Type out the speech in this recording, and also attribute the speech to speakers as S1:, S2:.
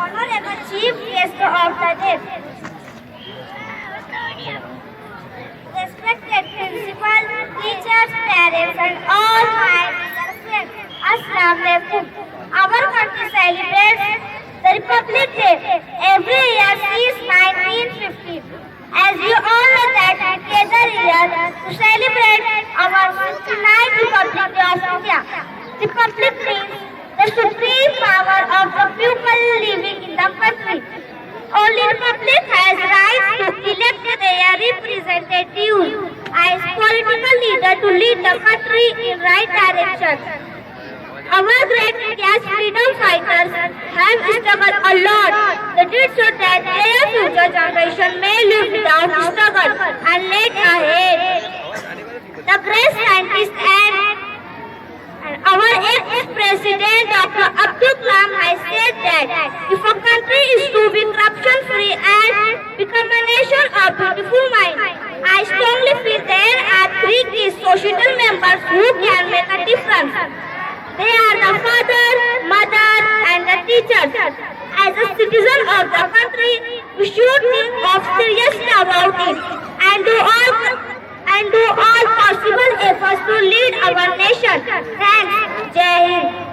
S1: Honorable Chief Guest of the Day, respected principal, teachers, parents, and all my dear friends, Assalamu alaikum. Our country celebrates the Republic Day every year since 1950. As you all know that we gather here to celebrate our 69th Republic Day of India. Republic means the supreme power of the people living in the country. Only Republic has rights to elect their representatives as political leader to lead the country in right direction. Our great India's freedom fighters have struggled a lot. They did so that their future generation may live without struggle and lead ahead. The great scientist and our ex-president Dr. Abdul Kalam has said that if a country is to be corruption-free and become a nation of beautiful mind, I strongly feel there are three key societal members who can make a difference. They are the father, mother, and the teachers. As a citizen of the country, we should think of seriously about it and do all possible efforts to lead our nation. Thanks. Jai Hind.